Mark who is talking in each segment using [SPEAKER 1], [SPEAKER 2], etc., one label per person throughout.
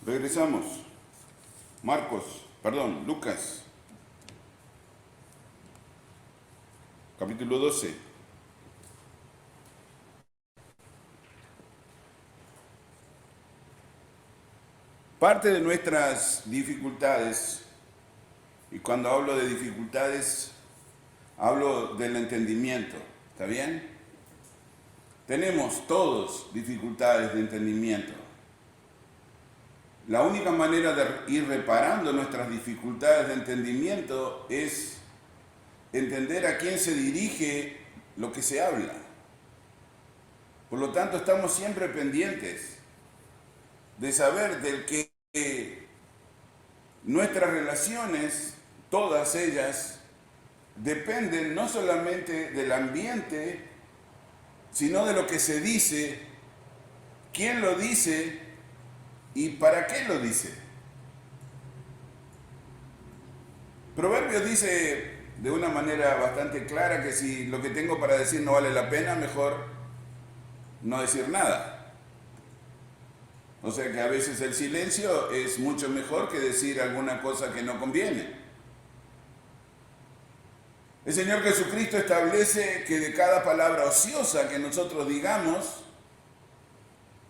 [SPEAKER 1] Regresamos. Lucas, capítulo 12. Parte de nuestras dificultades, y cuando hablo de dificultades, hablo del entendimiento, ¿está bien? Tenemos todos dificultades de entendimiento. La única manera de ir reparando nuestras dificultades de entendimiento es entender a quién se dirige lo que se habla. Por lo tanto, estamos siempre pendientes de saber del que nuestras relaciones, todas ellas, dependen no solamente del ambiente, sino de lo que se dice, quién lo dice y para qué lo dice. Proverbios dice de una manera bastante clara que si lo que tengo para decir no vale la pena, mejor no decir nada. O sea que a veces el silencio es mucho mejor que decir alguna cosa que no conviene. El Señor Jesucristo establece que de cada palabra ociosa que nosotros digamos,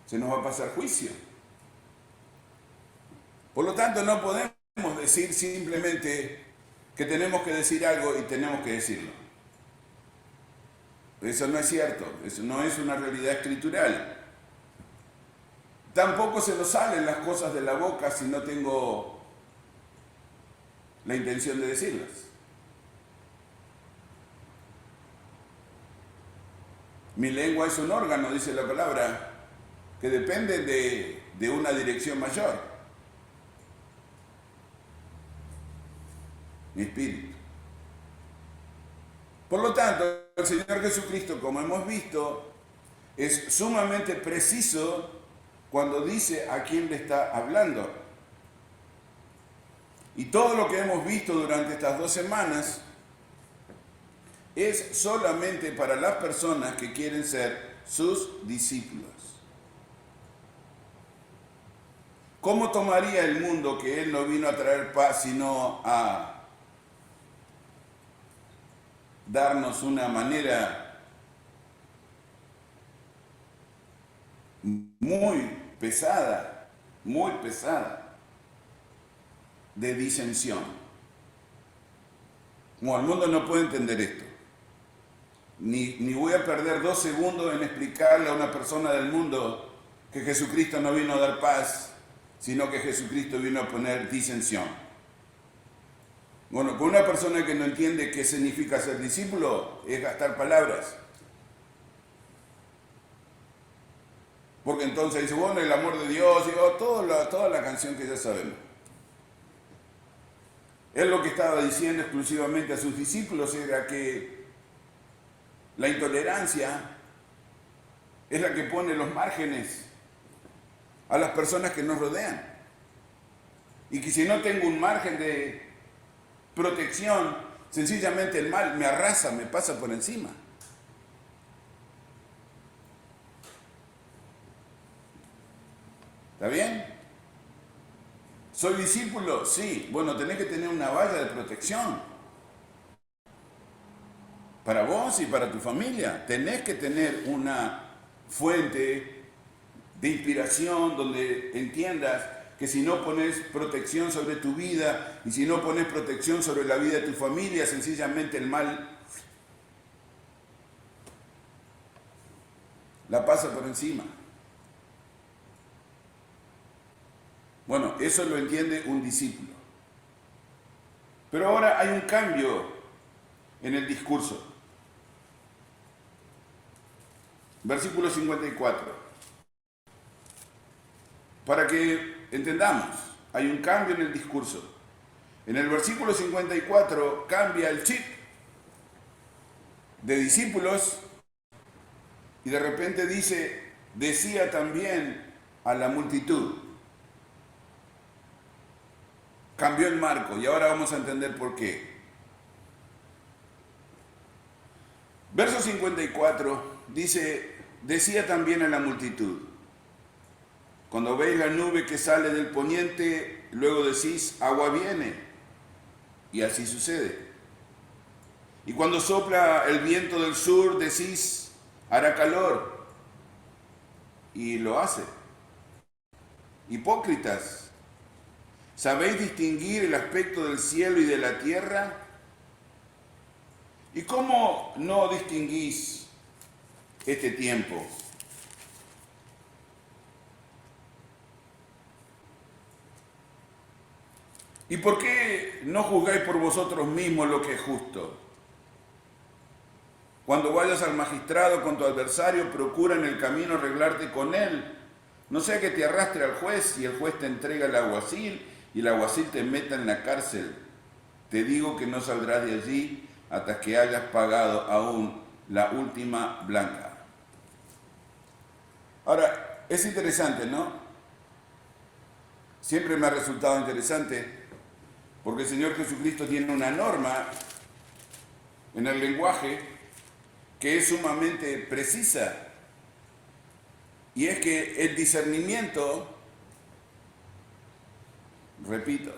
[SPEAKER 1] se nos va a pasar juicio. Por lo tanto, no podemos decir simplemente que tenemos que decir algo y tenemos que decirlo. Eso no es cierto, eso no es una realidad escritural. Tampoco se nos salen las cosas de la boca si no tengo la intención de decirlas. Mi lengua es un órgano, dice la palabra, que depende de una dirección mayor. Mi espíritu. Por lo tanto, el Señor Jesucristo, como hemos visto, es sumamente preciso cuando dice a quién le está hablando. Y todo lo que hemos visto durante estas 2 semanas es solamente para las personas que quieren ser sus discípulos. ¿Cómo tomaría el mundo que Él no vino a traer paz, sino a darnos una manera muy pesada de disensión? Como el mundo no puede entender esto, ni voy a perder 2 segundos en explicarle a una persona del mundo que Jesucristo no vino a dar paz, sino que Jesucristo vino a poner disensión. Bueno, con una persona que no entiende qué significa ser discípulo es gastar palabras. Porque entonces dice, bueno, el amor de Dios, y toda la canción que ya sabemos. Él lo que estaba diciendo exclusivamente a sus discípulos era que la intolerancia es la que pone los márgenes a las personas que nos rodean. Y que si no tengo un margen de protección, sencillamente el mal me arrasa, me pasa por encima. ¿Está bien? ¿Soy discípulo? Sí. Bueno, tenés que tener una valla de protección. Para vos y para tu familia. Tenés que tener una fuente de inspiración donde entiendas que si no pones protección sobre tu vida y si no pones protección sobre la vida de tu familia, sencillamente el mal la pasa por encima. Bueno, eso lo entiende un discípulo. Pero ahora hay un cambio en el discurso. Versículo 54. Para que entendamos, hay un cambio en el discurso. En el versículo 54 cambia el chip de discípulos y de repente dice, decía también a la multitud. Cambió el marco y ahora vamos a entender por qué. Verso 54 dice, decía también a la multitud. Cuando veis la nube que sale del poniente, luego decís, agua viene. Y así sucede. Y cuando sopla el viento del sur, decís, hará calor. Y lo hace. Hipócritas, ¿sabéis distinguir el aspecto del cielo y de la tierra? ¿Y cómo no distinguís este tiempo? ¿Y por qué no juzgáis por vosotros mismos lo que es justo? Cuando vayas al magistrado con tu adversario, procura en el camino arreglarte con él. No sea que te arrastre al juez y el juez te entrega al alguacil y el alguacil te meta en la cárcel. Te digo que no saldrás de allí hasta que hayas pagado aún la última blanca. Ahora, es interesante, ¿no? Siempre me ha resultado interesante porque el Señor Jesucristo tiene una norma en el lenguaje que es sumamente precisa. Y es que el discernimiento, repito,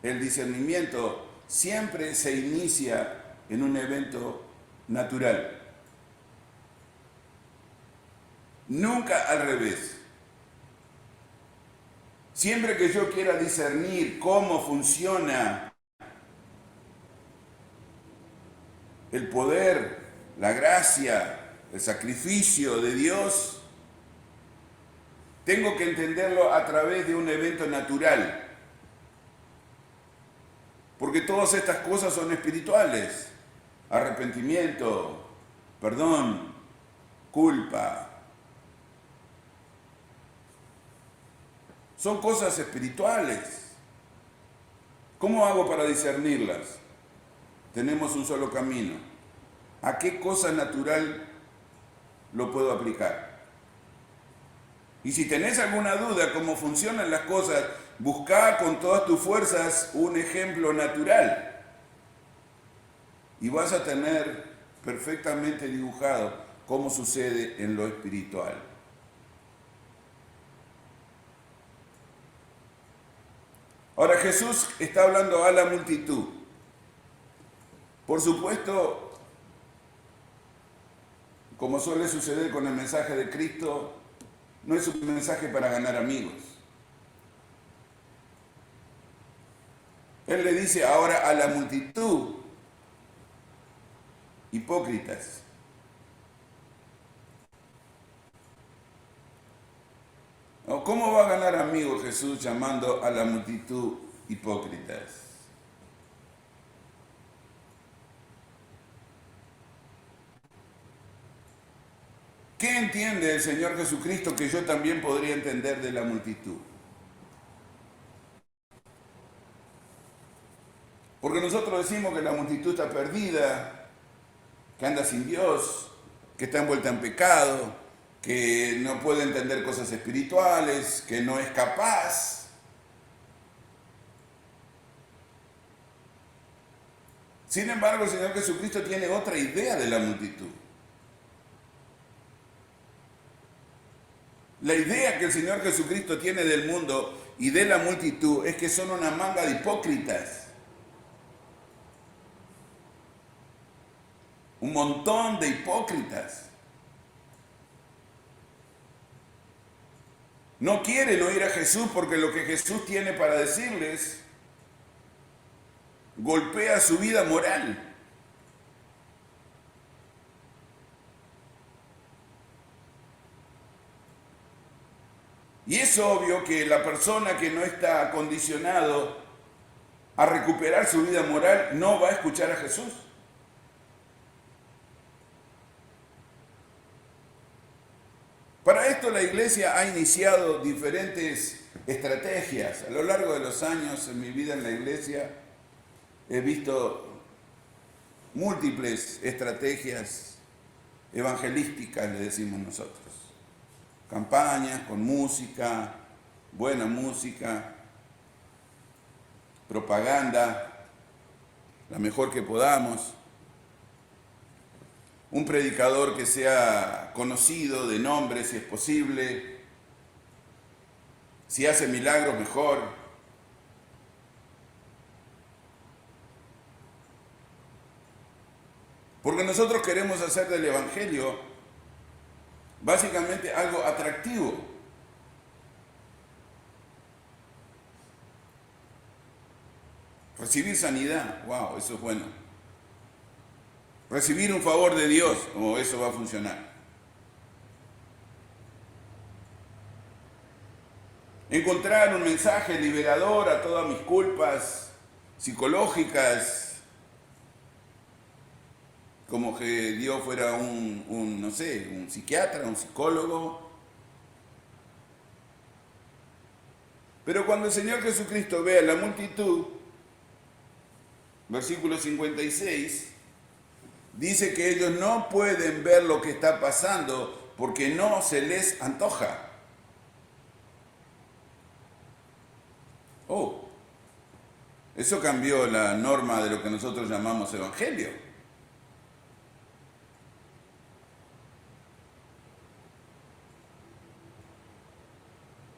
[SPEAKER 1] el discernimiento siempre se inicia en un evento natural. Nunca al revés. Siempre que yo quiera discernir cómo funciona el poder, la gracia, el sacrificio de Dios, tengo que entenderlo a través de un evento natural. Porque todas estas cosas son espirituales. Arrepentimiento, perdón, culpa. Son cosas espirituales. ¿Cómo hago para discernirlas? Tenemos un solo camino. ¿A qué cosa natural lo puedo aplicar? Y si tenés alguna duda cómo funcionan las cosas, buscá con todas tus fuerzas un ejemplo natural. Y vas a tener perfectamente dibujado cómo sucede en lo espiritual. Ahora Jesús está hablando a la multitud. Por supuesto, como suele suceder con el mensaje de Cristo, no es un mensaje para ganar amigos. Él le dice ahora a la multitud, hipócritas. ¿Cómo va a ganar amigos Jesús llamando a la multitud hipócritas? ¿Qué entiende el Señor Jesucristo que yo también podría entender de la multitud? Porque nosotros decimos que la multitud está perdida, que anda sin Dios, que está envuelta en pecado, que no puede entender cosas espirituales, que no es capaz. Sin embargo, el Señor Jesucristo tiene otra idea de la multitud. La idea que el Señor Jesucristo tiene del mundo y de la multitud es que son una manga de hipócritas. Un montón de hipócritas. No quieren oír a Jesús porque lo que Jesús tiene para decirles golpea su vida moral. Y es obvio que la persona que no está acondicionado a recuperar su vida moral no va a escuchar a Jesús. Para esto la Iglesia ha iniciado diferentes estrategias. A lo largo de los años en mi vida en la Iglesia he visto múltiples estrategias evangelísticas, le decimos nosotros. Campañas con música, buena música, propaganda, la mejor que podamos. Un predicador que sea conocido de nombre si es posible, Si hace milagros, mejor. Porque nosotros queremos hacer del Evangelio básicamente algo atractivo. Recibir sanidad, wow, eso es bueno. Recibir un favor de Dios, oh, eso va a funcionar. Encontrar un mensaje liberador a todas mis culpas psicológicas, como que Dios fuera no sé, un psiquiatra, un psicólogo. Pero cuando el Señor Jesucristo ve a la multitud, versículo 56, dice que ellos no pueden ver lo que está pasando porque no se les antoja. Oh, eso cambió la norma de lo que nosotros llamamos evangelio.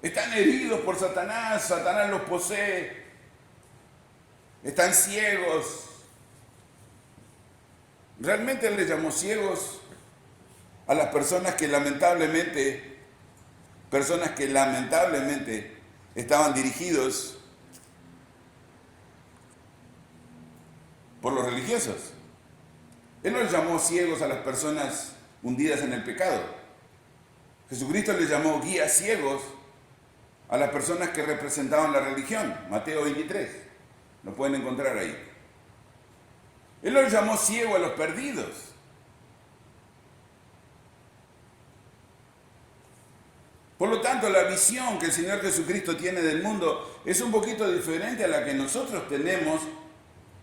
[SPEAKER 1] Están heridos por Satanás, Satanás los posee, están ciegos. Realmente él les llamó ciegos a las personas que lamentablemente estaban dirigidos por los religiosos. Él no les llamó ciegos a las personas hundidas en el pecado. Jesucristo les llamó guías ciegos a las personas que representaban la religión. Mateo 23, lo pueden encontrar ahí. Él los llamó ciego a los perdidos. Por lo tanto, la visión que el Señor Jesucristo tiene del mundo es un poquito diferente a la que nosotros tenemos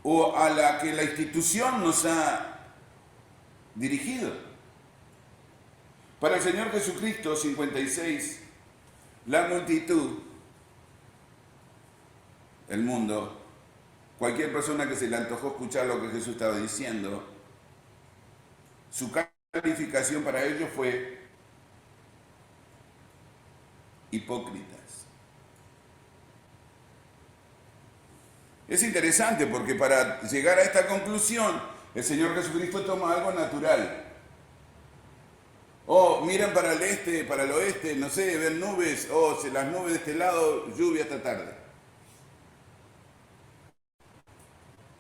[SPEAKER 1] o a la que la institución nos ha dirigido. Para el Señor Jesucristo, 56, la multitud, el mundo, cualquier persona que se le antojó escuchar lo que Jesús estaba diciendo, su calificación para ellos fue hipócritas. Es interesante porque para llegar a esta conclusión, el Señor Jesucristo toma algo natural. Oh, miran para el este, para el oeste, no sé, ven nubes, oh, las nubes de este lado, lluvia esta tarde.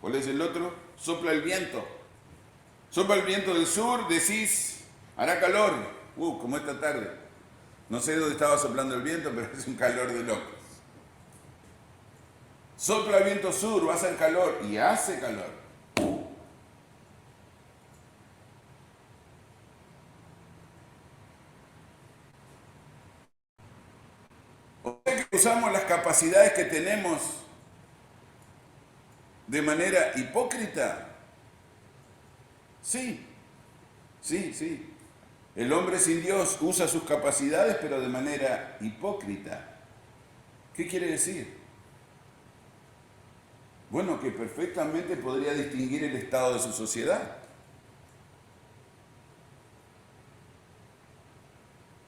[SPEAKER 1] ¿Cuál es el otro? Sopla el viento. Sopla el viento del sur, decís, hará calor. Como esta tarde. No sé dónde estaba soplando el viento, pero es un calor de locos. Sopla el viento sur, va a hacer calor, y hace calor. O sea que usamos las capacidades que tenemos de manera hipócrita. Sí. El hombre sin Dios usa sus capacidades, pero de manera hipócrita. ¿Qué quiere decir? Bueno, que perfectamente podría distinguir el estado de su sociedad.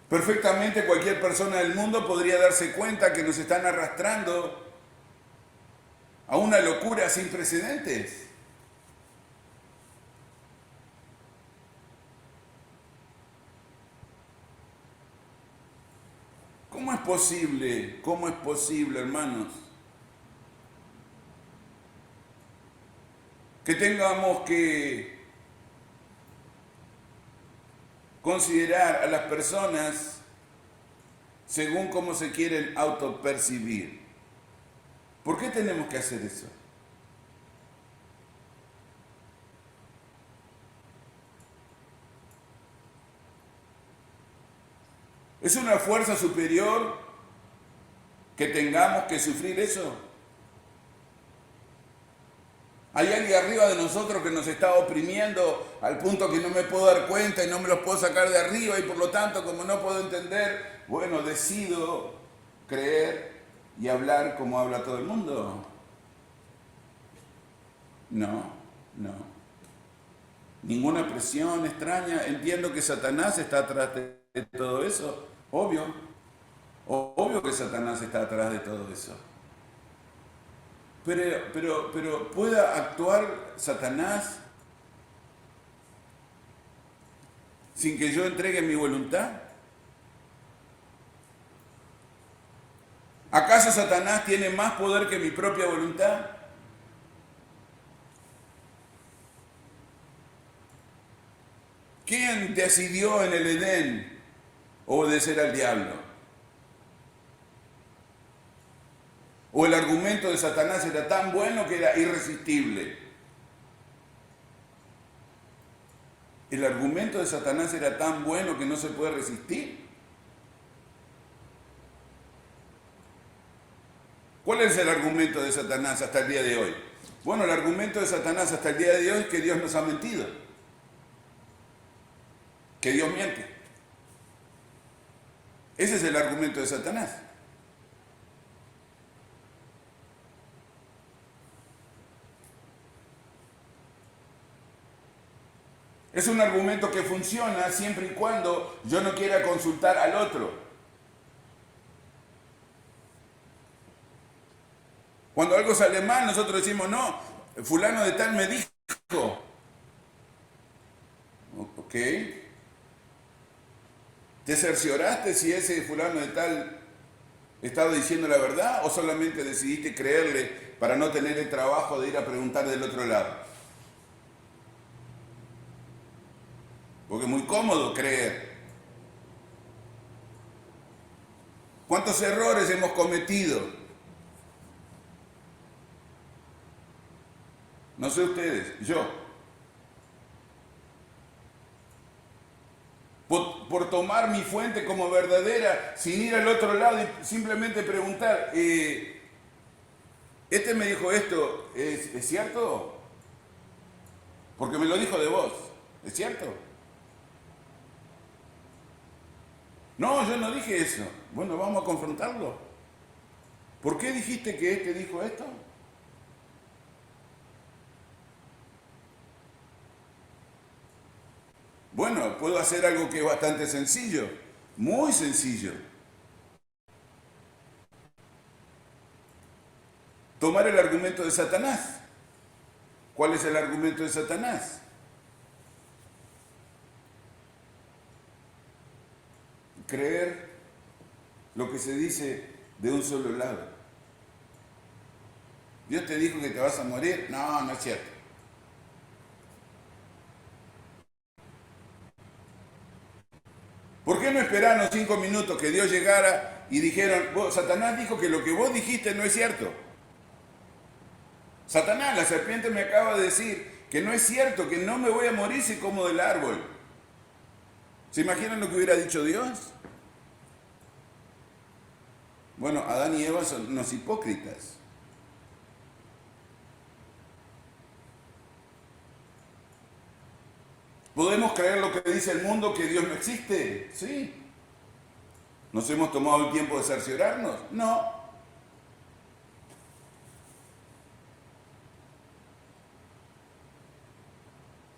[SPEAKER 1] Perfectamente cualquier persona del mundo podría darse cuenta que nos están arrastrando a una locura sin precedentes. ¿Cómo es posible, hermanos, que tengamos que considerar a las personas según cómo se quieren autopercibir? ¿Por qué tenemos que hacer eso? ¿Es una fuerza superior que tengamos que sufrir eso? ¿Hay alguien arriba de nosotros que nos está oprimiendo al punto que no me puedo dar cuenta y no me los puedo sacar de arriba y por lo tanto, como no puedo entender, bueno, decido creer y hablar como habla todo el mundo? No. Ninguna presión extraña. Entiendo que Satanás está atrás de todo eso. Obvio. Obvio que Satanás está atrás de todo eso. Pero ¿pueda actuar Satanás sin que yo entregue mi voluntad? ¿Acaso Satanás tiene más poder que mi propia voluntad? ¿Quién decidió en el Edén obedecer al diablo? ¿O el argumento de Satanás era tan bueno que era irresistible? ¿El argumento de Satanás era tan bueno que no se puede resistir? ¿Cuál es el argumento de Satanás hasta el día de hoy? Bueno, el argumento de Satanás hasta el día de hoy es que Dios nos ha mentido. Que Dios miente. Ese es el argumento de Satanás. Es un argumento que funciona siempre y cuando yo no quiera consultar al otro. Cuando algo sale mal, nosotros decimos, no, fulano de tal me dijo. Ok. ¿Te cercioraste si ese fulano de tal estaba diciendo la verdad o solamente decidiste creerle para no tener el trabajo de ir a preguntar del otro lado? Porque es muy cómodo creer. ¿Cuántos errores hemos cometido? No sé ustedes, yo. Por tomar mi fuente como verdadera, sin ir al otro lado y simplemente preguntar, este me dijo esto, ¿es cierto? Porque me lo dijo de vos, ¿es cierto? No, yo no dije eso. Bueno, vamos a confrontarlo. ¿Por qué dijiste que este dijo esto? Bueno, puedo hacer algo que es bastante sencillo, muy sencillo. Tomar el argumento de Satanás. ¿Cuál es el argumento de Satanás? Creer lo que se dice de un solo lado. Dios te dijo que te vas a morir. No, no es cierto. ¿Por qué no esperaron 5 minutos que Dios llegara y dijeron, Satanás dijo que lo que vos dijiste no es cierto? Satanás, la serpiente me acaba de decir que no es cierto, que no me voy a morir si como del árbol. ¿Se imaginan lo que hubiera dicho Dios? Bueno, Adán y Eva son unos hipócritas. ¿Podemos creer lo que dice el mundo, que Dios no existe? Sí. ¿Nos hemos tomado el tiempo de cerciorarnos? No.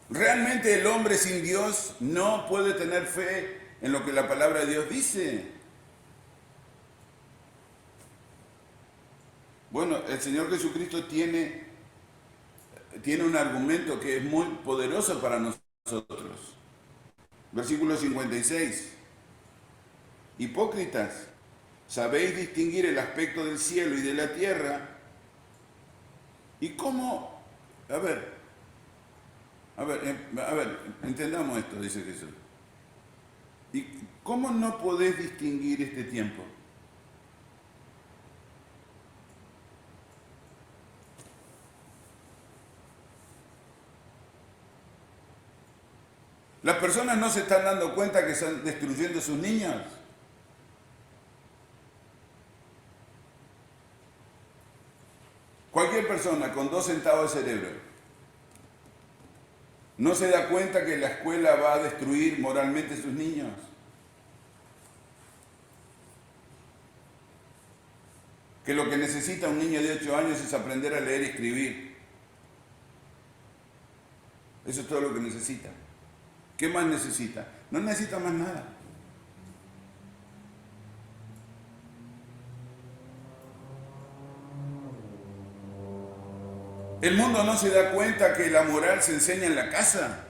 [SPEAKER 1] ¿Realmente el hombre sin Dios no puede tener fe en lo que la palabra de Dios dice? Bueno, el Señor Jesucristo tiene un argumento que es muy poderoso para nosotros. Versículo 56. Hipócritas, sabéis distinguir el aspecto del cielo y de la tierra. ¿Y cómo? A ver, entendamos esto, dice Jesús. ¿Y cómo no podés distinguir este tiempo? Las personas no se están dando cuenta que están destruyendo a sus niños. Cualquier persona con 2 centavos de cerebro no se da cuenta que la escuela va a destruir moralmente a sus niños. Que lo que necesita un niño de 8 años es aprender a leer y escribir. Eso es todo lo que necesita. ¿Qué más necesita? No necesita más nada. ¿El mundo no se da cuenta que la moral se enseña en la casa?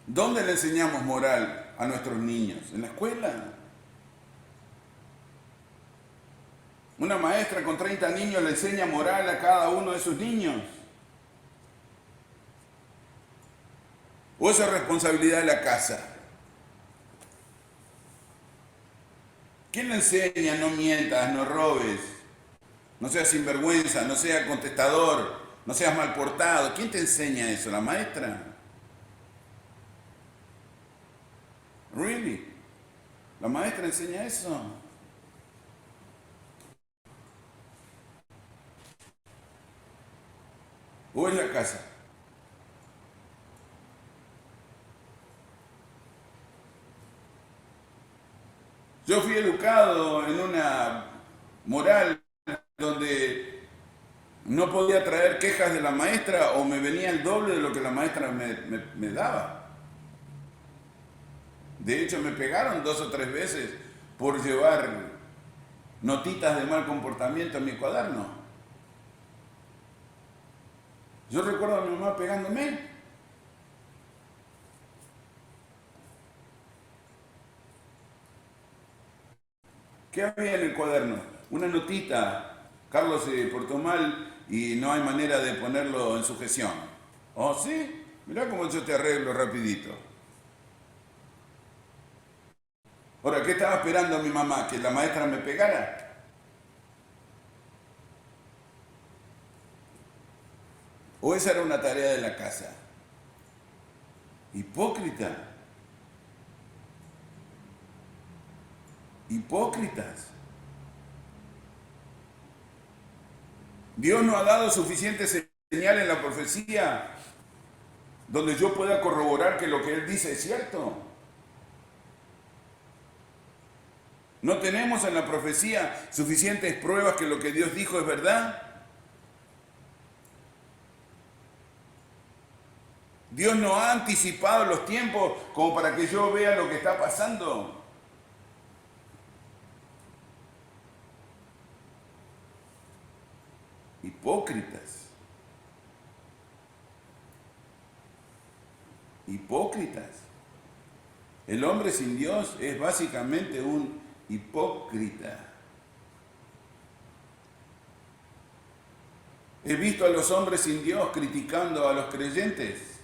[SPEAKER 1] ¿Dónde le enseñamos moral a nuestros niños? ¿En la escuela? Una maestra con 30 niños le enseña moral a cada uno de sus niños. ¿O esa es responsabilidad de la casa? ¿Quién le enseña no mientas, no robes, no seas sinvergüenza, no seas contestador, no seas mal portado? ¿Quién te enseña eso? ¿La maestra? ¿Really? ¿La maestra enseña eso? ¿O es la casa? Yo fui educado en una moral donde no podía traer quejas de la maestra o me venía el doble de lo que la maestra me daba. De hecho, me pegaron 2 o 3 veces por llevar notitas de mal comportamiento en mi cuaderno. Yo recuerdo a mi mamá pegándome. ¿Qué había en el cuaderno? Una notita. Carlos se portó mal y no hay manera de ponerlo en sujeción. ¿Oh, sí? Mirá cómo yo te arreglo rapidito. Ahora, ¿qué estaba esperando mi mamá? ¿Que la maestra me pegara? ¿O esa era una tarea de la casa? Hipócrita. Hipócritas. Dios no ha dado suficiente señal en la profecía donde yo pueda corroborar que lo que Él dice es cierto. No tenemos en la profecía suficientes pruebas que lo que Dios dijo es verdad. Dios no ha anticipado los tiempos como para que yo vea lo que está pasando. Hipócritas. Hipócritas. El hombre sin Dios es básicamente un hipócrita. He visto a los hombres sin Dios criticando a los creyentes.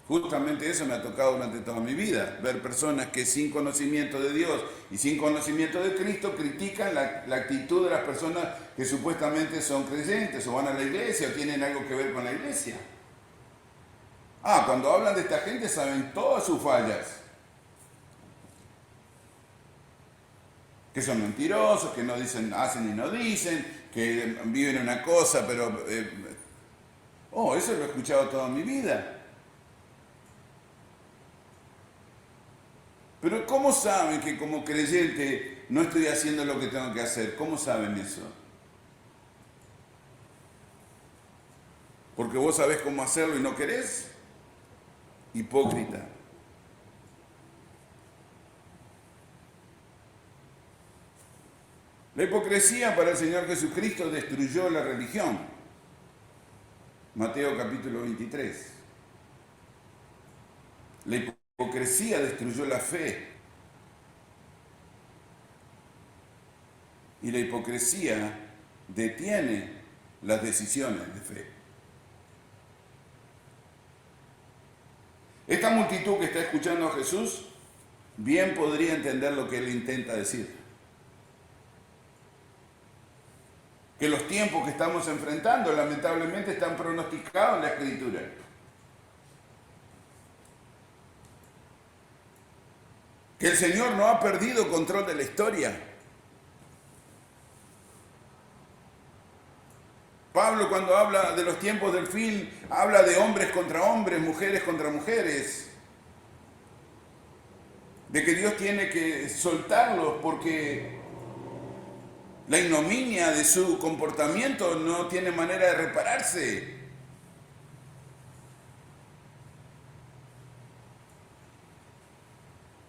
[SPEAKER 1] Justamente eso me ha tocado durante toda mi vida, ver personas que sin conocimiento de Dios y sin conocimiento de Cristo critican la actitud de las personas que supuestamente son creyentes o van a la iglesia o tienen algo que ver con la iglesia. Cuando hablan de esta gente saben todas sus fallas. Que son mentirosos, que no dicen, hacen y no dicen, que viven una cosa, pero... eso lo he escuchado toda mi vida. Pero ¿cómo saben que como creyente no estoy haciendo lo que tengo que hacer? ¿Cómo saben eso? Porque vos sabés cómo hacerlo y no querés. Hipócrita. La hipocresía para el Señor Jesucristo destruyó la religión. Mateo capítulo 23. La hipocresía destruyó la fe. Y la hipocresía detiene las decisiones de fe. Esta multitud que está escuchando a Jesús bien podría entender lo que Él intenta decir. Que los tiempos que estamos enfrentando lamentablemente están pronosticados en la Escritura. Que el Señor no ha perdido control de la historia. Pablo, cuando habla de los tiempos del fin, habla de hombres contra hombres, mujeres contra mujeres. De que Dios tiene que soltarlos porque la ignominia de su comportamiento no tiene manera de repararse.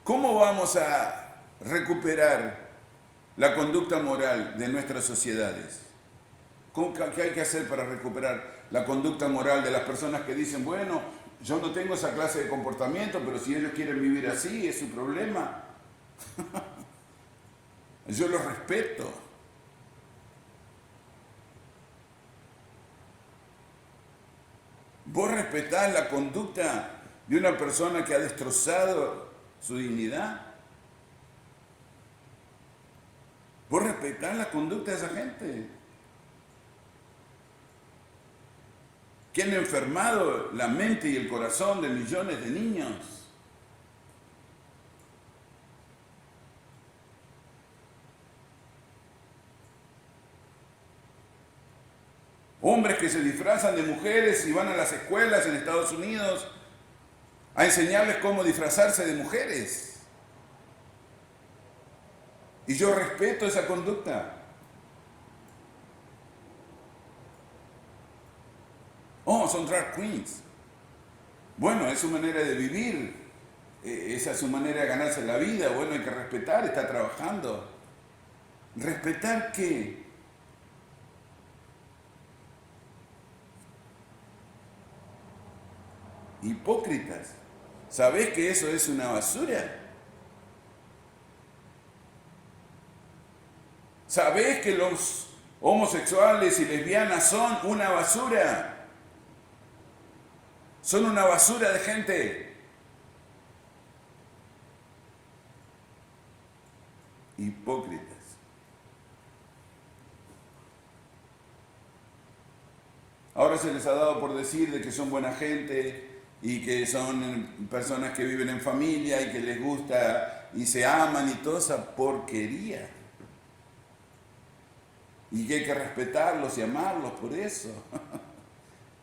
[SPEAKER 1] ¿Cómo vamos a recuperar la conducta moral de nuestras sociedades? ¿Qué hay que hacer para recuperar la conducta moral de las personas que dicen, bueno, yo no tengo esa clase de comportamiento, pero si ellos quieren vivir así, es su problema? Yo los respeto. ¿Vos respetás la conducta de una persona que ha destrozado su dignidad? ¿Vos respetás la conducta de esa gente? Que han enfermado la mente y el corazón de millones de niños. Hombres que se disfrazan de mujeres y van a las escuelas en Estados Unidos a enseñarles cómo disfrazarse de mujeres. Y yo respeto esa conducta. Oh, son drag queens. Bueno, es su manera de vivir. Esa es su manera de ganarse la vida. Bueno, hay que respetar, está trabajando. ¿Respetar qué? Hipócritas. ¿Sabés que eso es una basura? ¿Sabés que los homosexuales y lesbianas son una basura? Son una basura de gente. Hipócritas. Ahora se les ha dado por decir de que son buena gente y que son personas que viven en familia y que les gusta y se aman y toda esa porquería. Y que hay que respetarlos y amarlos por eso.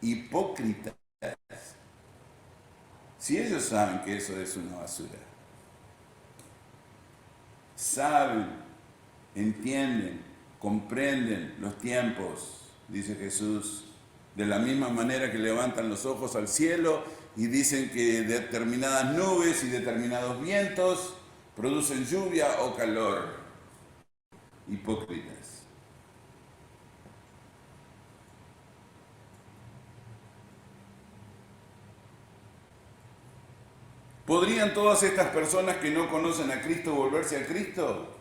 [SPEAKER 1] Hipócritas. Si ellos saben que eso es una basura, saben, entienden, comprenden los tiempos, dice Jesús, de la misma manera que levantan los ojos al cielo y dicen que determinadas nubes y determinados vientos producen lluvia o calor. Hipócritas. ¿Podrían todas estas personas que no conocen a Cristo volverse a Cristo?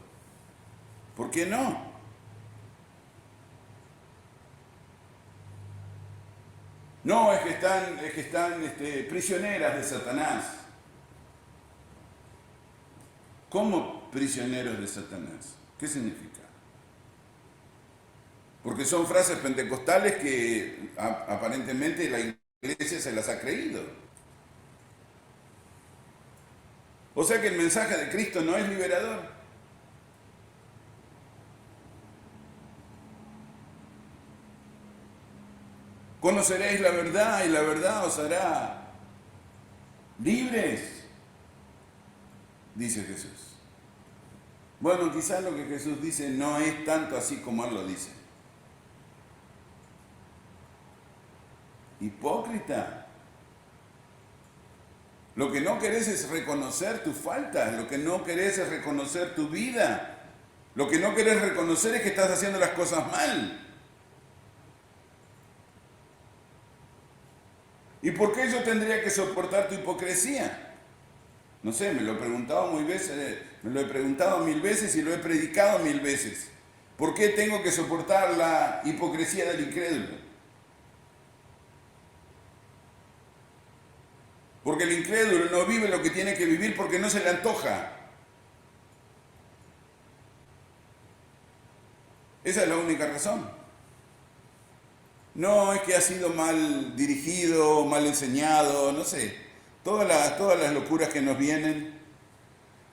[SPEAKER 1] ¿Por qué no? No, es que están prisioneras de Satanás. ¿Cómo prisioneros de Satanás? ¿Qué significa? Porque son frases pentecostales que aparentemente la iglesia se las ha creído. O sea que el mensaje de Cristo no es liberador. Conoceréis la verdad y la verdad os hará libres, dice Jesús. Bueno, quizás lo que Jesús dice no es tanto así como Él lo dice. Hipócrita. Lo que no querés es reconocer tus faltas, lo que no querés es reconocer tu vida, lo que no querés reconocer es que estás haciendo las cosas mal. ¿Y por qué yo tendría que soportar tu hipocresía? No sé, me lo he preguntado mil veces y lo he predicado 1000 veces. ¿Por qué tengo que soportar la hipocresía del incrédulo? Porque el incrédulo no vive lo que tiene que vivir porque no se le antoja. Esa es la única razón. No es que ha sido mal dirigido, mal enseñado, no sé. Todas las locuras que nos vienen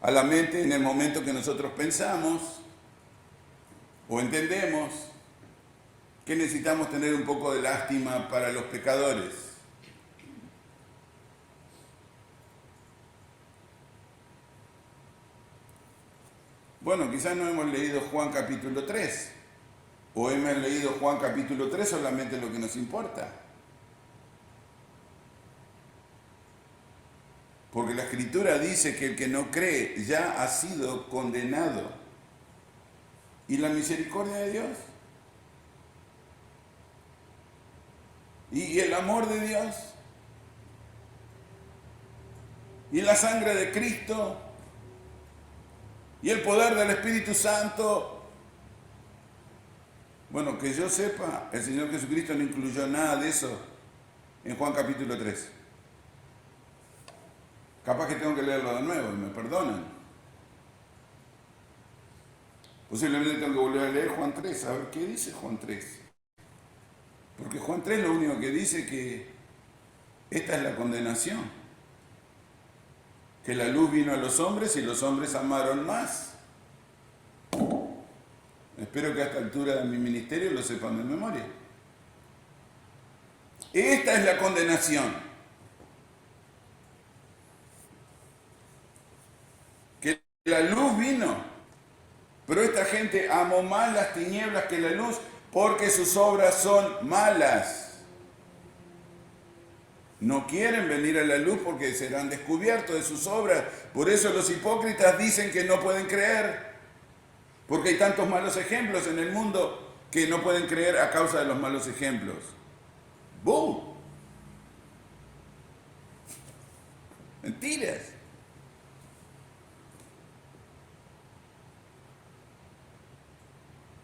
[SPEAKER 1] a la mente en el momento que nosotros pensamos o entendemos que necesitamos tener un poco de lástima para los pecadores. Bueno, quizás no hemos leído Juan capítulo 3, o hemos leído Juan capítulo 3 solamente lo que nos importa. Porque la Escritura dice que el que no cree ya ha sido condenado. ¿Y la misericordia de Dios? ¿Y el amor de Dios? ¿Y la sangre de Cristo? ¿Y el poder del Espíritu Santo? Bueno, que yo sepa, el Señor Jesucristo no incluyó nada de eso en Juan capítulo 3. Capaz que tengo que leerlo de nuevo y me perdonan. Posiblemente tengo que volver a leer Juan 3, a ver qué dice Juan 3. Porque Juan 3 lo único que dice que esta es la condenación. Que la luz vino a los hombres y los hombres amaron más. Espero que a esta altura de mi ministerio lo sepan de memoria. Esta es la condenación. Que la luz vino, pero esta gente amó más las tinieblas que la luz porque sus obras son malas. No quieren venir a la luz porque serán descubiertos de sus obras. Por eso los hipócritas dicen que no pueden creer. Porque hay tantos malos ejemplos en el mundo que no pueden creer a causa de los malos ejemplos. ¡Bum! Mentiras.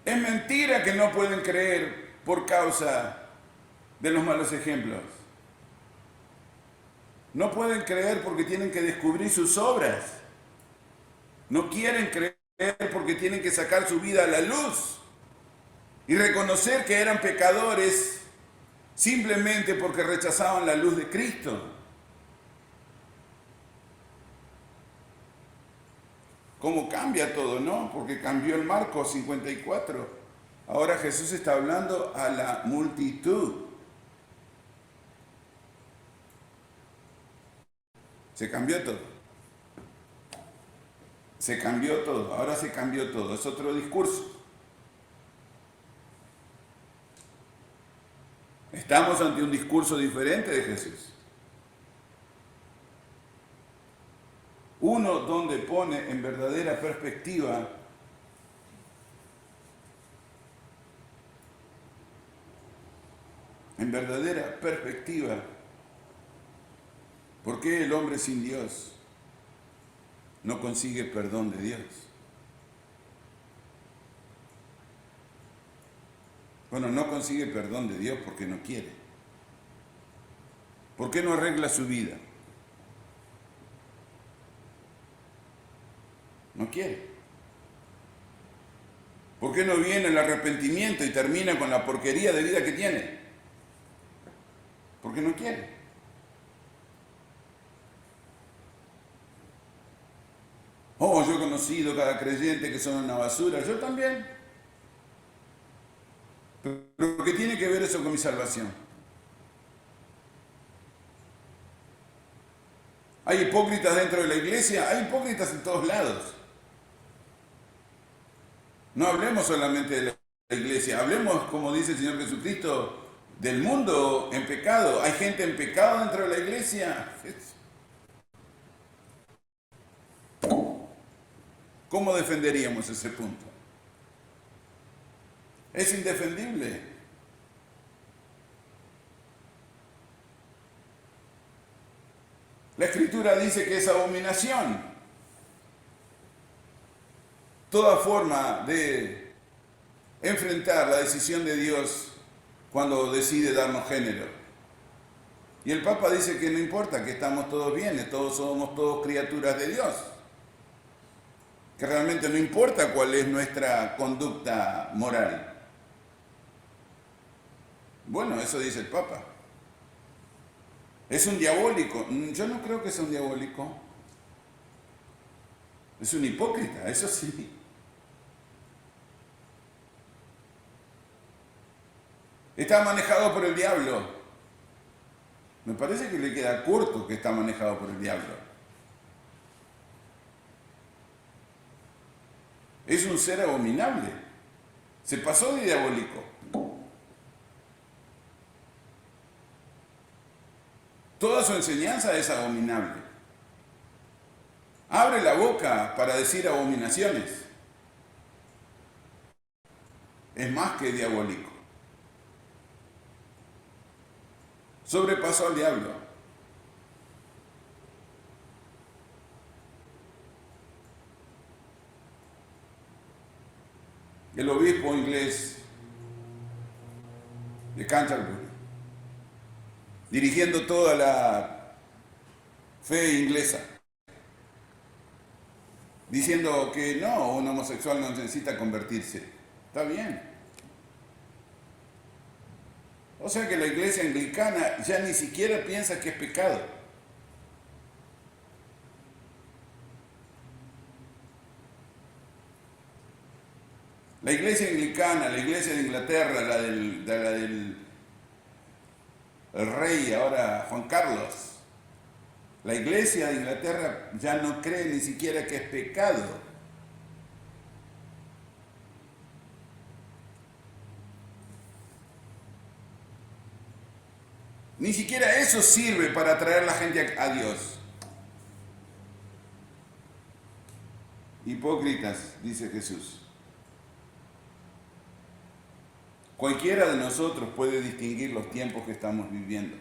[SPEAKER 1] Es mentira que no pueden creer por causa de los malos ejemplos. No pueden creer porque tienen que descubrir sus obras. No quieren creer porque tienen que sacar su vida a la luz y reconocer que eran pecadores simplemente porque rechazaban la luz de Cristo. ¿Cómo cambia todo, no? Porque cambió el marco 54. Ahora Jesús está hablando a la multitud. Se cambió todo. Se cambió todo. Ahora se cambió todo. Es otro discurso. Estamos ante un discurso diferente de Jesús. Uno donde pone en verdadera perspectiva ¿por qué el hombre sin Dios no consigue perdón de Dios? Bueno, no consigue perdón de Dios porque no quiere. ¿Por qué no arregla su vida? No quiere. ¿Por qué no viene el arrepentimiento y termina con la porquería de vida que tiene? Porque no quiere. Oh, yo he conocido cada creyente que son una basura. Yo también. Pero ¿qué tiene que ver eso con mi salvación? ¿Hay hipócritas dentro de la iglesia? Hay hipócritas en todos lados. No hablemos solamente de la iglesia, hablemos, como dice el Señor Jesucristo, del mundo en pecado. ¿Hay gente en pecado dentro de la iglesia? ¿Cómo defenderíamos ese punto? Es indefendible. La Escritura dice que es abominación toda forma de enfrentar la decisión de Dios cuando decide darnos género. Y el Papa dice que no importa, que estamos todos bien, somos todos criaturas de Dios. Que realmente no importa cuál es nuestra conducta moral. Bueno, eso dice el Papa. ¿Es un diabólico? Yo no creo que sea un diabólico. Es un hipócrita, eso sí. Está manejado por el diablo. Me parece que le queda corto que está manejado por el diablo. Es un ser abominable. Se pasó de diabólico. Toda su enseñanza es abominable. abre la boca para decir abominaciones. Es más que diabólico. Sobrepasó al diablo. El obispo inglés de Canterbury, dirigiendo toda la fe inglesa, diciendo que no, un homosexual no necesita convertirse. Está bien. O sea que la iglesia anglicana ya ni siquiera piensa que es pecado. La iglesia anglicana, la iglesia de Inglaterra, la del el rey ahora Juan Carlos, la iglesia de Inglaterra ya no cree ni siquiera que es pecado. Ni siquiera eso sirve para atraer a la gente a Dios. Hipócritas, dice Jesús. Cualquiera de nosotros puede distinguir los tiempos que estamos viviendo,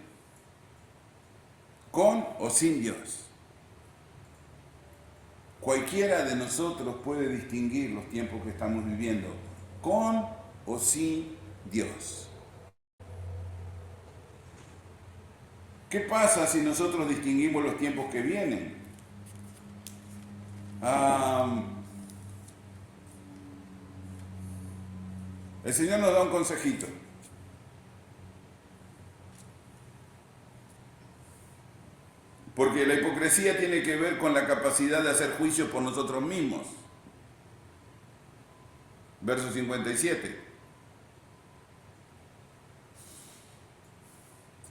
[SPEAKER 1] con o sin Dios. Cualquiera de nosotros puede distinguir los tiempos que estamos viviendo, con o sin Dios. ¿Qué pasa si nosotros distinguimos los tiempos que vienen? El Señor nos da un consejito. Porque la hipocresía tiene que ver con la capacidad de hacer juicio por nosotros mismos. Verso 57.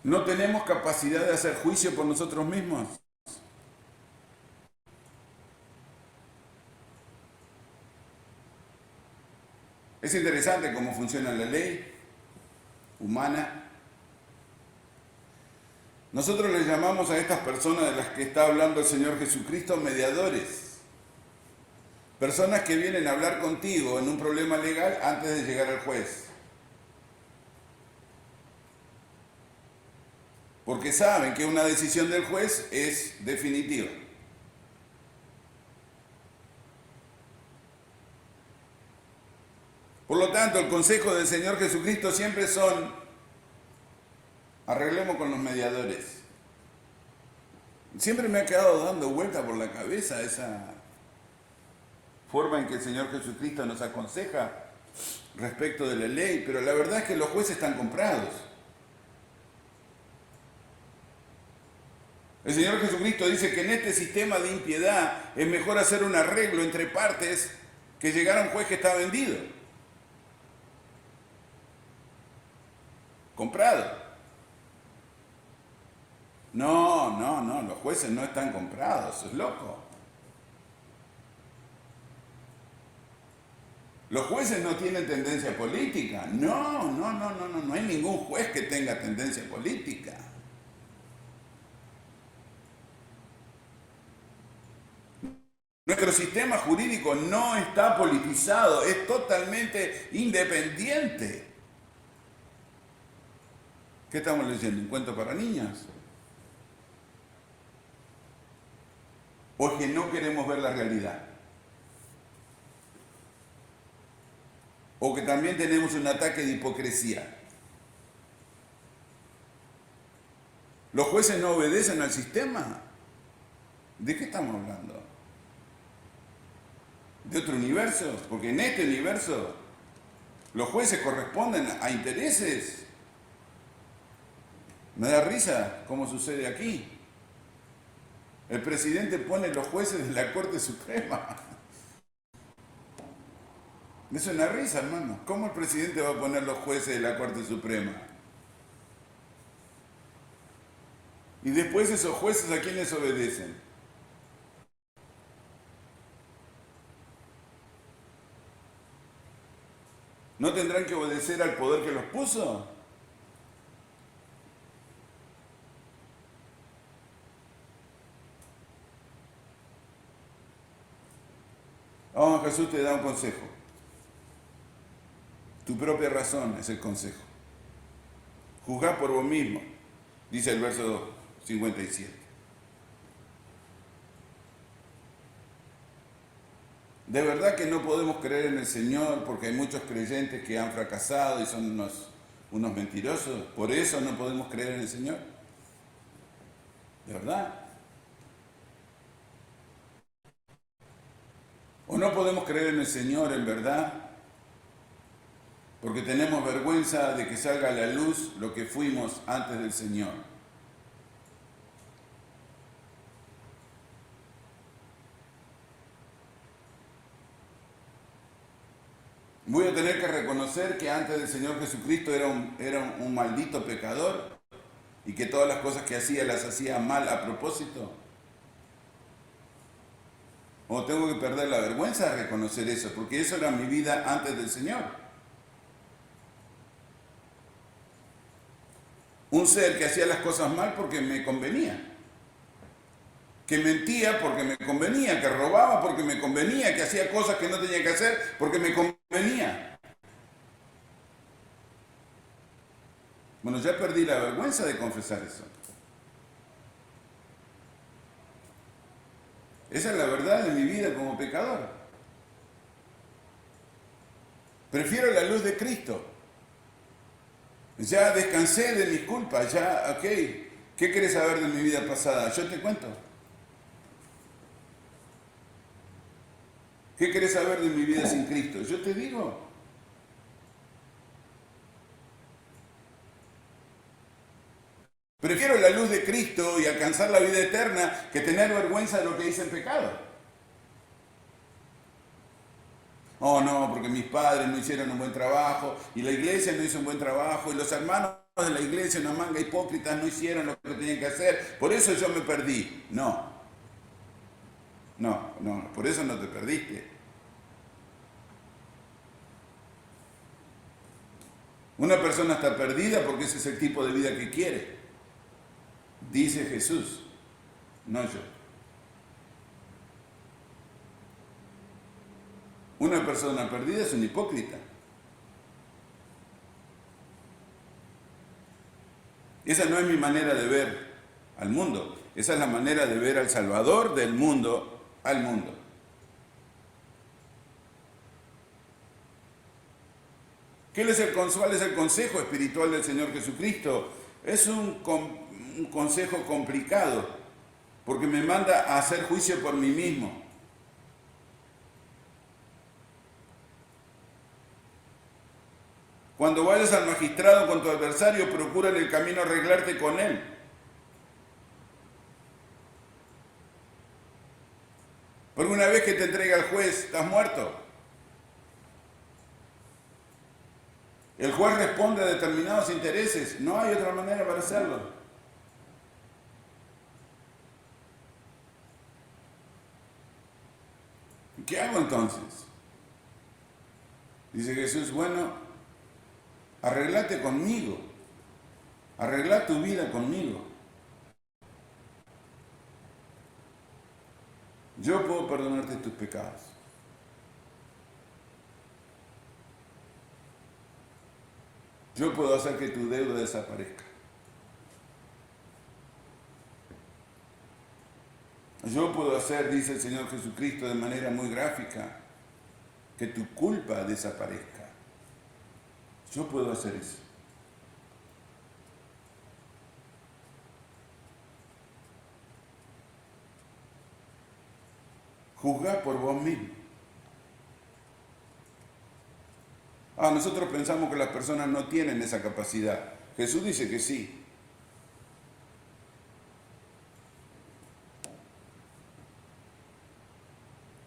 [SPEAKER 1] ¿No tenemos capacidad de hacer juicio por nosotros mismos? Es interesante cómo funciona la ley humana. Nosotros les llamamos a estas personas de las que está hablando el Señor Jesucristo mediadores. Personas que vienen a hablar contigo en un problema legal antes de llegar al juez. Porque saben que una decisión del juez es definitiva. Por lo tanto, el consejo del Señor Jesucristo siempre son: arreglemos con los mediadores. Siempre me ha quedado dando vuelta por la cabeza esa forma en que el Señor Jesucristo nos aconseja respecto de la ley, pero la verdad es que los jueces están comprados. El Señor Jesucristo dice que en este sistema de impiedad es mejor hacer un arreglo entre partes que llegar a un juez que está vendido, comprado. No, los jueces no están comprados, es loco. Los jueces no tienen tendencia política. No hay ningún juez que tenga tendencia política. Nuestro sistema jurídico no está politizado, es totalmente independiente. ¿Qué estamos leyendo? ¿Un cuento para niños? ¿O es que no queremos ver la realidad? ¿O que también tenemos un ataque de hipocresía? ¿Los jueces no obedecen al sistema? ¿De qué estamos hablando? ¿De otro universo? Porque en este universo los jueces corresponden a intereses. Me da risa cómo sucede aquí. El presidente pone los jueces de la Corte Suprema. Es una risa, hermano. ¿Cómo el presidente va a poner los jueces de la Corte Suprema? Y después esos jueces, ¿a quiénes obedecen? ¿No tendrán que obedecer al poder que los puso? Oh, Jesús te da un consejo. Tu propia razón es el consejo. Juzgá por vos mismo, dice el verso 57. De verdad que no podemos creer en el Señor porque hay muchos creyentes que han fracasado y son unos mentirosos. Por eso no podemos creer en el Señor. ¿De verdad? ¿O no podemos creer en el Señor en verdad? Porque tenemos vergüenza de que salga a la luz lo que fuimos antes del Señor. Voy a tener que reconocer que antes del Señor Jesucristo era un maldito pecador y que todas las cosas que hacía las hacía mal a propósito. ¿O tengo que perder la vergüenza de reconocer eso? Porque eso era mi vida antes del Señor. Un ser que hacía las cosas mal porque me convenía. Que mentía porque me convenía, que robaba porque me convenía, que hacía cosas que no tenía que hacer porque me convenía. Bueno, ya perdí la vergüenza de confesar eso. Esa es la verdad de mi vida como pecador. Prefiero la luz de Cristo. Ya descansé de mis culpas, ya, ok. ¿Qué querés saber de mi vida pasada? Yo te cuento. ¿Qué querés saber de mi vida sin Cristo? Yo te digo. Prefiero la luz de Cristo y alcanzar la vida eterna que tener vergüenza de lo que hice en pecado. Oh, no, porque mis padres no hicieron un buen trabajo y la iglesia no hizo un buen trabajo y los hermanos de la iglesia, una manga hipócritas, no hicieron lo que tenían que hacer. Por eso yo me perdí. No, por eso no te perdiste. Una persona está perdida porque ese es el tipo de vida que quiere. Dice Jesús, no yo. Una persona perdida es un hipócrita. Esa no es mi manera de ver al mundo. Esa es la manera de ver al Salvador del mundo al mundo. ¿Cuál es el consejo espiritual del Señor Jesucristo? Es un consejo complicado, porque me manda a hacer juicio por mí mismo. Cuando vayas al magistrado con tu adversario, procura en el camino arreglarte con él. Porque una vez que te entrega el juez, estás muerto. El juez responde a determinados intereses. No hay otra manera para hacerlo. ¿Qué hago entonces? Dice Jesús, bueno, arreglate conmigo. Arregla tu vida conmigo. Yo puedo perdonarte tus pecados. Yo puedo hacer que tu deuda desaparezca. Yo puedo hacer, dice el Señor Jesucristo de manera muy gráfica, que tu culpa desaparezca. Yo puedo hacer eso. Juzgá por vos mismo. Nosotros pensamos que las personas no tienen esa capacidad. Jesús dice que sí.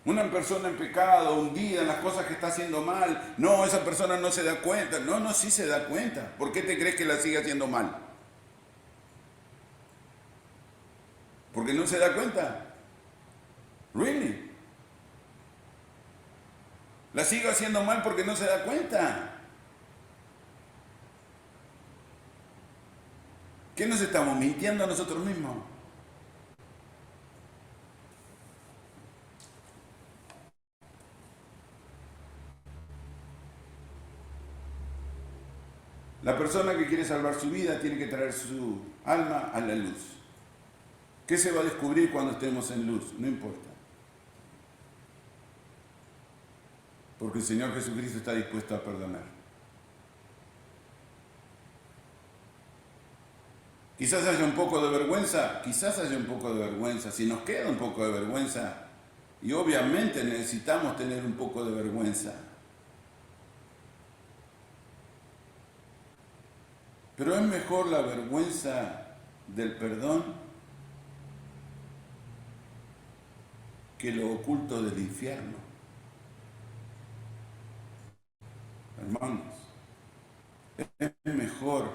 [SPEAKER 1] Una persona en pecado, hundida en las cosas que está haciendo mal, no, esa persona no se da cuenta. No, sí se da cuenta. ¿Por qué te crees que la sigue haciendo mal? ¿Porque no se da cuenta? ¿Really? La sigo haciendo mal porque no se da cuenta. ¿Qué nos estamos mintiendo a nosotros mismos? La persona que quiere salvar su vida tiene que traer su alma a la luz. ¿Qué se va a descubrir cuando estemos en luz? No importa. Porque el Señor Jesucristo está dispuesto a perdonar. Quizás haya un poco de vergüenza, si nos queda un poco de vergüenza, y obviamente necesitamos tener un poco de vergüenza. Pero es mejor la vergüenza del perdón que lo oculto del infierno. Hermanos, es mejor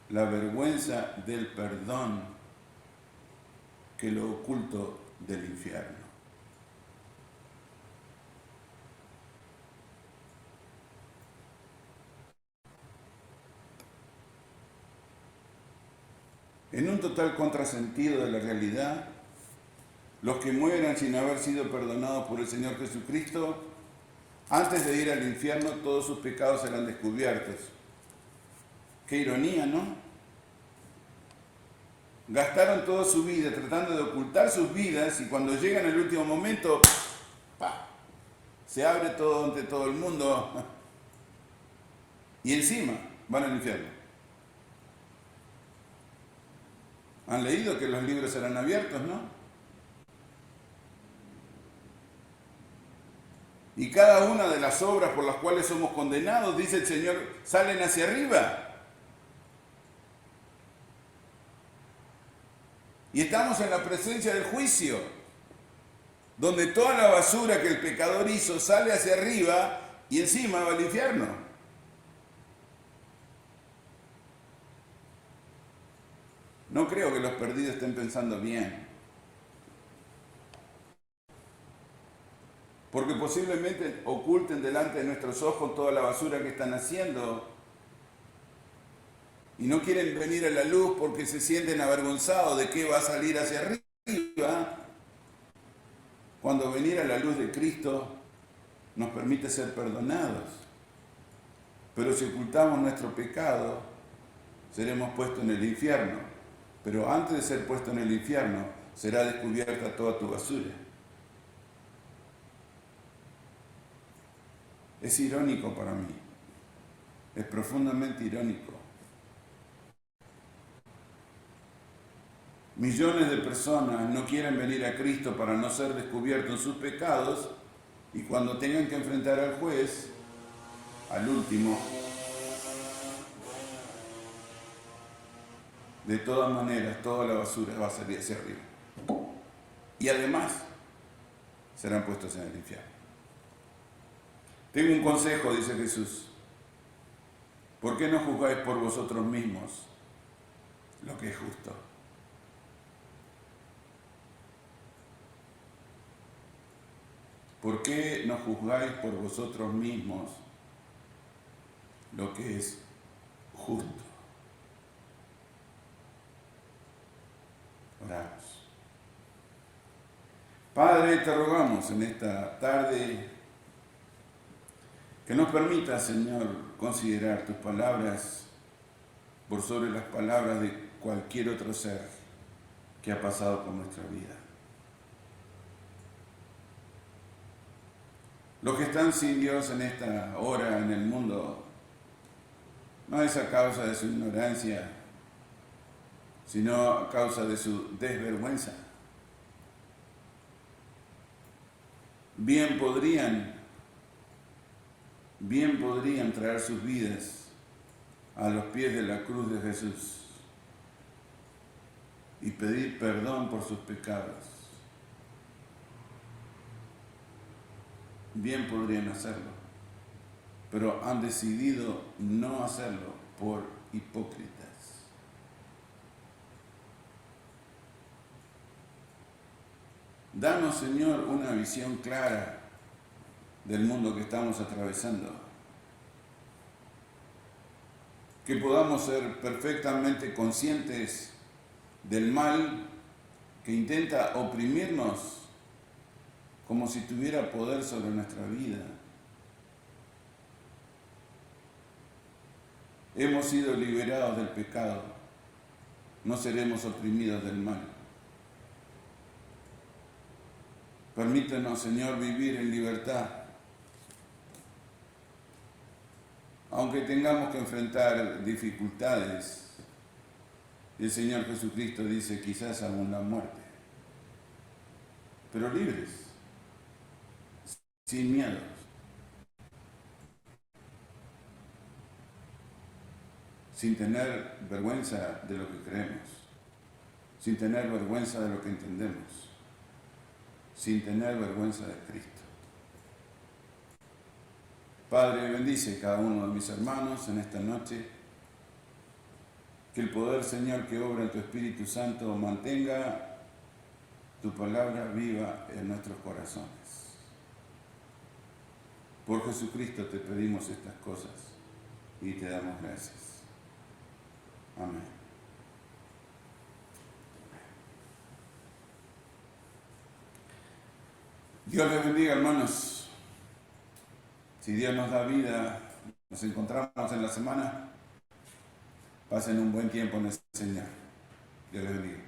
[SPEAKER 1] la vergüenza del perdón que lo oculto del infierno. En un total contrasentido de la realidad, los que mueran sin haber sido perdonados por el Señor Jesucristo, antes de ir al infierno, todos sus pecados serán descubiertos. Qué ironía, ¿no? Gastaron toda su vida tratando de ocultar sus vidas y cuando llegan al último momento, ¡pah!, se abre todo ante todo el mundo y encima van al infierno. Han leído que los libros serán abiertos, ¿no? Y cada una de las obras por las cuales somos condenados, dice el Señor, salen hacia arriba. Y estamos en la presencia del juicio, donde toda la basura que el pecador hizo sale hacia arriba y encima va al infierno. No creo que los perdidos estén pensando bien. Porque posiblemente oculten delante de nuestros ojos toda la basura que están haciendo y no quieren venir a la luz porque se sienten avergonzados de qué va a salir hacia arriba, cuando venir a la luz de Cristo nos permite ser perdonados. Pero si ocultamos nuestro pecado, seremos puestos en el infierno. Pero antes de ser puesto en el infierno, será descubierta toda tu basura. Es irónico para mí. Es profundamente irónico. Millones de personas no quieren venir a Cristo para no ser descubiertos en sus pecados y cuando tengan que enfrentar al juez, al último, de todas maneras, toda la basura va a salir hacia arriba. Y además, serán puestos en el infierno. Tengo un consejo, dice Jesús. ¿Por qué no juzgáis por vosotros mismos lo que es justo? ¿Por qué no juzgáis por vosotros mismos lo que es justo? Oramos. Padre, te rogamos en esta tarde que nos permita, Señor, considerar tus palabras por sobre las palabras de cualquier otro ser que ha pasado por nuestra vida. Los que están sin Dios en esta hora en el mundo no es a causa de su ignorancia, sino a causa de su desvergüenza. Bien podrían traer sus vidas a los pies de la cruz de Jesús y pedir perdón por sus pecados. Bien podrían hacerlo, pero han decidido no hacerlo por hipócritas. Danos, Señor, una visión clara del mundo que estamos atravesando. Que podamos ser perfectamente conscientes del mal que intenta oprimirnos como si tuviera poder sobre nuestra vida. hemos sido liberados del pecado, no seremos oprimidos del mal. Permítenos, Señor, vivir en libertad, aunque tengamos que enfrentar dificultades. El Señor Jesucristo dice, quizás aún la muerte, pero libres, sin miedos. Sin tener vergüenza de lo que creemos, sin tener vergüenza de lo que entendemos, sin tener vergüenza de Cristo. Padre, bendice cada uno de mis hermanos en esta noche, que el poder, Señor, que obra en tu Espíritu Santo mantenga tu palabra viva en nuestros corazones. Por Jesucristo te pedimos estas cosas y te damos gracias. Amén. Dios les bendiga, hermanos. Si Dios nos da vida, nos encontramos en la semana. Pasen un buen tiempo en el Señor. Dios les bendiga.